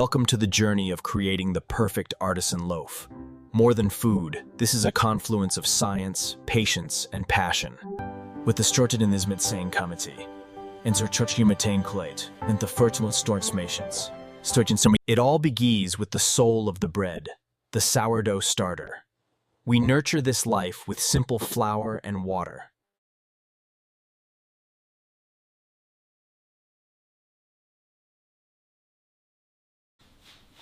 Welcome to the journey of creating the perfect artisan loaf. More than food, this is a confluence of science, patience, and passion. With the storten in ismet sein kameti, and zerchochi metain klate, and the fertile stortsmations. It all begins with the soul of the bread, the sourdough starter. We nurture this life with simple flour and water.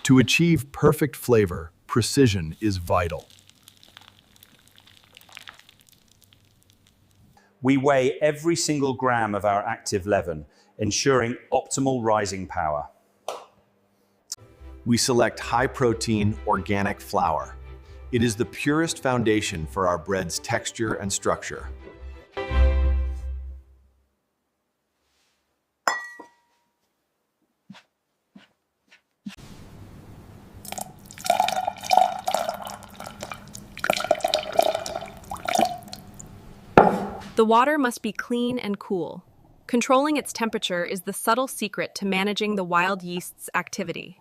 To achieve perfect flavor, precision is vital. We weigh every single gram of our active leaven, ensuring optimal rising power. We select high-protein, organic flour. It is the purest foundation for our bread's texture and structure. The water must be clean and cool. Controlling its temperature is the subtle secret to managing the wild yeast's activity.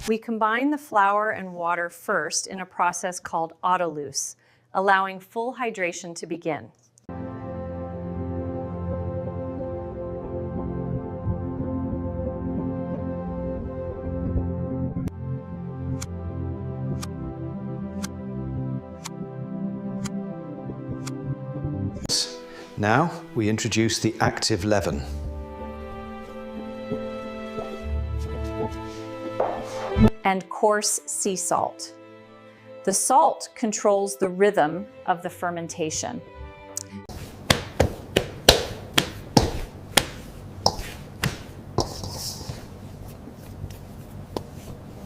We combine the flour and water first in a process called autolyse, allowing full hydration to begin. Now we introduce the active leaven. And coarse sea salt. The salt controls the rhythm of the fermentation.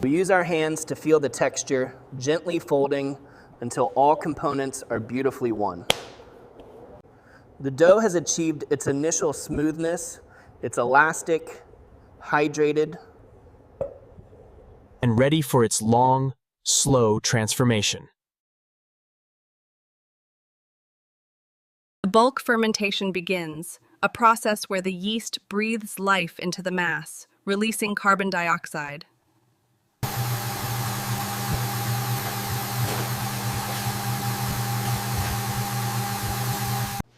We use our hands to feel the texture, gently folding until all components are beautifully one. The dough has achieved its initial smoothness. It's elastic, hydrated, and ready for its long, slow transformation. The bulk fermentation begins, a process where the yeast breathes life into the mass, releasing carbon dioxide.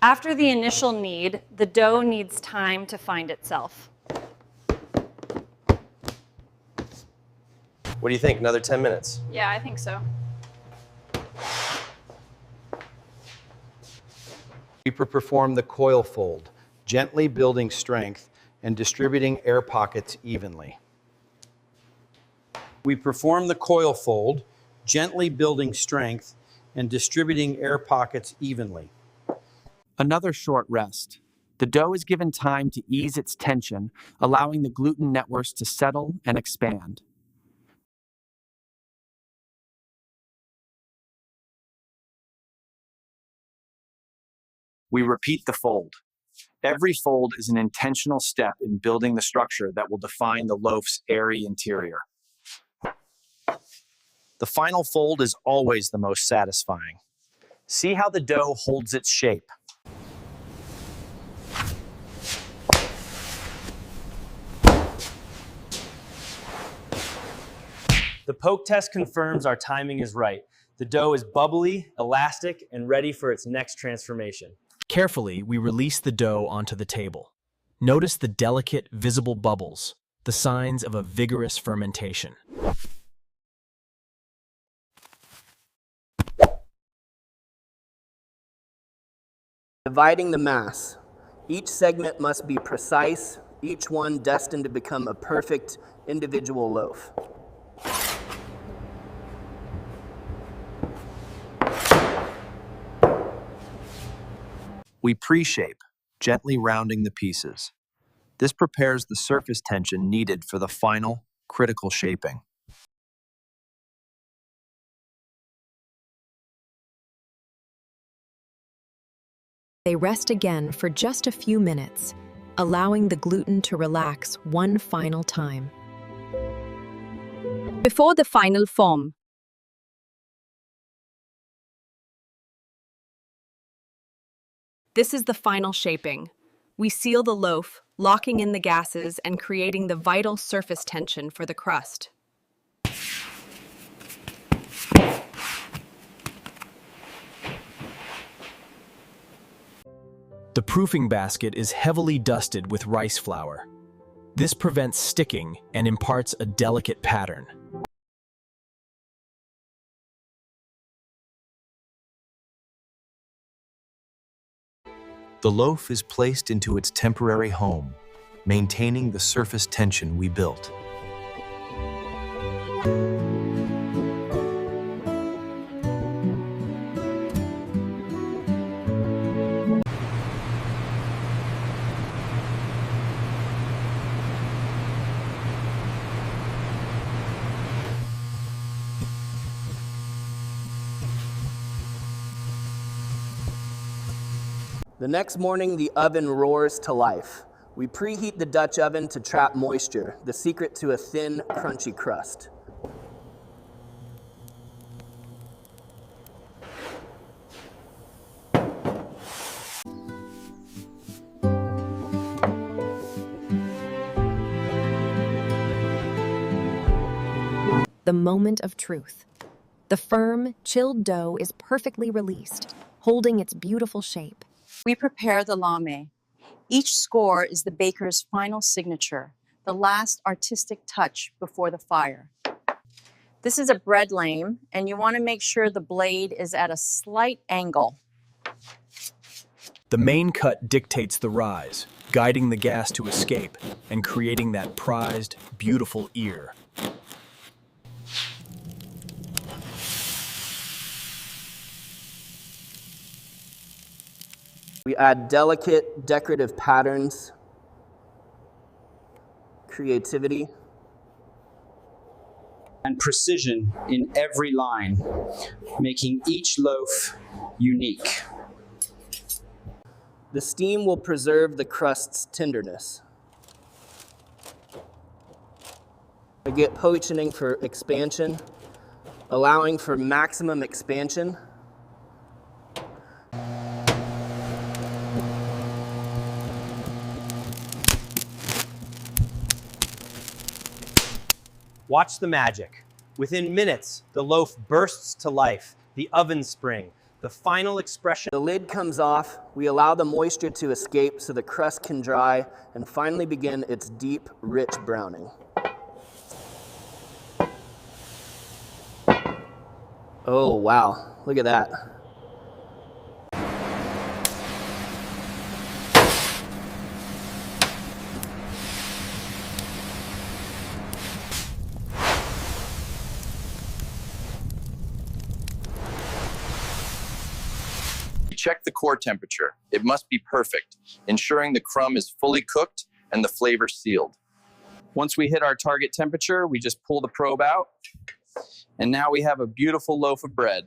After the initial knead, the dough needs time to find itself. What do you think? Another 10 minutes? Yeah, I think so. We perform the coil fold, gently building strength and distributing air pockets evenly. We perform the coil fold, gently building strength and distributing air pockets evenly. Another short rest. The dough is given time to ease its tension, allowing the gluten networks to settle and expand. We repeat the fold. Every fold is an intentional step in building the structure that will define the loaf's airy interior. The final fold is always the most satisfying. See how the dough holds its shape. The poke test confirms our timing is right. The dough is bubbly, elastic, and ready for its next transformation. Carefully, we release the dough onto the table. Notice the delicate, visible bubbles, the signs of a vigorous fermentation. dividing the mass. Each segment must be precise, each one destined to become a perfect individual loaf. We pre-shape, gently rounding the pieces. This prepares the surface tension needed for the final, critical shaping. They rest again for just a few minutes, allowing the gluten to relax one final time. Before the final form, This is the final shaping. We seal the loaf, locking in the gases and creating the vital surface tension for the crust. The proofing basket is heavily dusted with rice flour. This prevents sticking and imparts a delicate pattern. The loaf is placed into its temporary home, maintaining the surface tension we built. The next morning, the oven roars to life. We preheat the Dutch oven to trap moisture, the secret to a thin, crunchy crust. The moment of truth. The firm, chilled dough is perfectly released, holding its beautiful shape. We prepare the lame. Each score is the baker's final signature, the last artistic touch before the fire. This is a bread lame, and you want to make sure the blade is at a slight angle. The main cut dictates the rise, guiding the gas to escape and creating that prized, beautiful ear. We add delicate, decorative patterns, creativity, and precision in every line, making each loaf unique. The steam will preserve the crust's tenderness. I get poaching for expansion, allowing for maximum expansion. Watch the magic. Within minutes, the loaf bursts to life, the oven spring, the final expression. The lid comes off, we allow the moisture to escape so the crust can dry and finally begin its deep, rich browning. Oh, wow, look at that. Check the core temperature. It must be perfect, ensuring the crumb is fully cooked and the flavor sealed. Once we hit our target temperature, we just pull the probe out, and now we have a beautiful loaf of bread.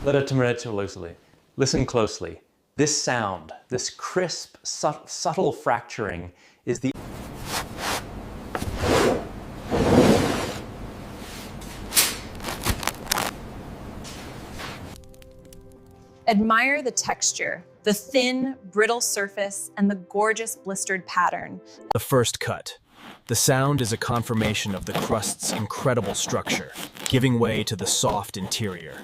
Meticulously. Listen closely. This sound, this crisp, subtle fracturing is the Admire the texture, the thin, brittle surface, and the gorgeous blistered pattern. The first cut. The sound is a confirmation of the crust's incredible structure, giving way to the soft interior.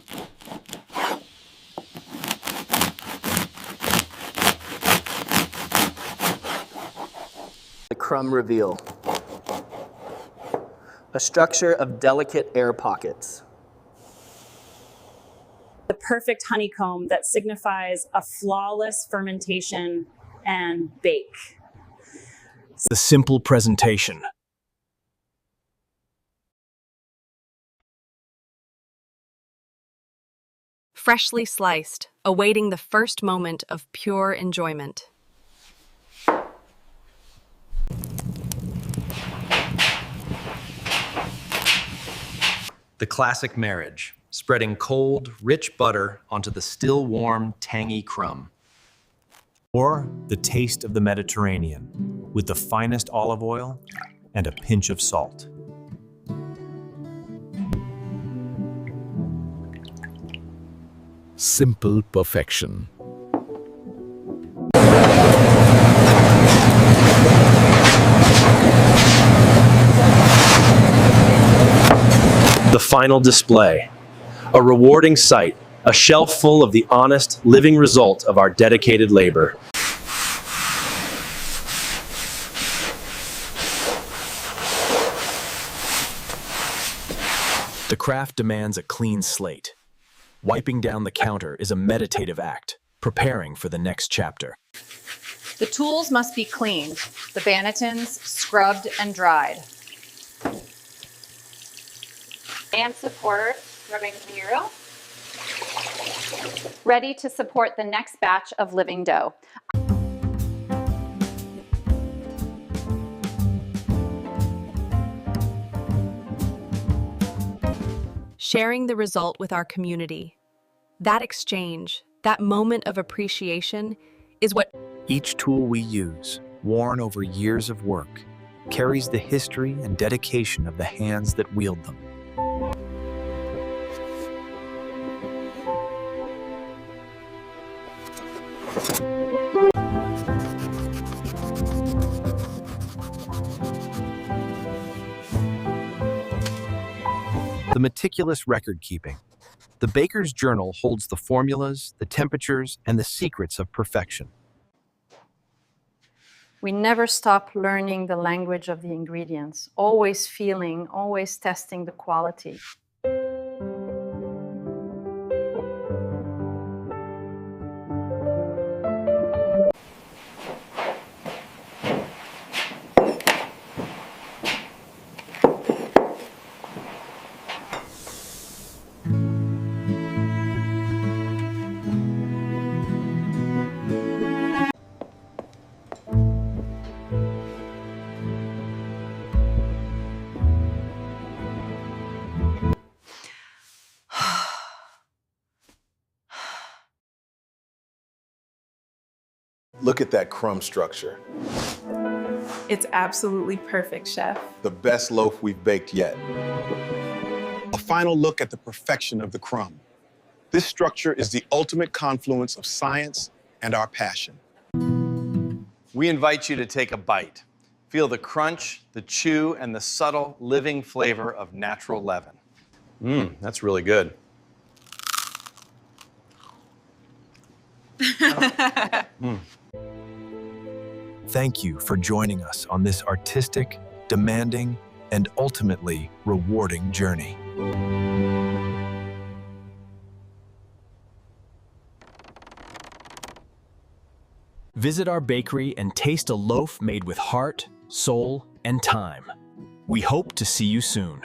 The crumb reveal. A structure of delicate air pockets. The perfect honeycomb that signifies a flawless fermentation and bake. The simple presentation. Freshly sliced, awaiting the first moment of pure enjoyment. The classic marriage, spreading cold, rich butter onto the still warm, tangy crumb. Or the taste of the Mediterranean, with the finest olive oil and a pinch of salt. simple perfection. The final display. A rewarding sight, a shelf full of the honest, living result of our dedicated labor. The craft demands a clean slate. Wiping down the counter is a meditative act, preparing for the next chapter. The tools must be cleaned, the banetons scrubbed and dried. And support rubbing zero. Ready to support the next batch of living dough. Sharing the result with our community. That exchange, that moment of appreciation, is what Each tool we use, worn over years of work, carries the history and dedication of the hands that wield them. The meticulous record keeping. The baker's journal holds the formulas, the temperatures, and the secrets of perfection. We never stop learning the language of the ingredients, always feeling, always testing the quality. Look at that crumb structure. It's absolutely perfect, Chef. The best loaf we've baked yet. A final look at the perfection of the crumb. This structure is the ultimate confluence of science and our passion. We invite you to take a bite. Feel the crunch, the chew, and the subtle, living flavor of natural leaven. That's really good. Thank you for joining us on this artistic, demanding, and ultimately rewarding journey. Visit our bakery and taste a loaf made with heart, soul, and time. We hope to see you soon.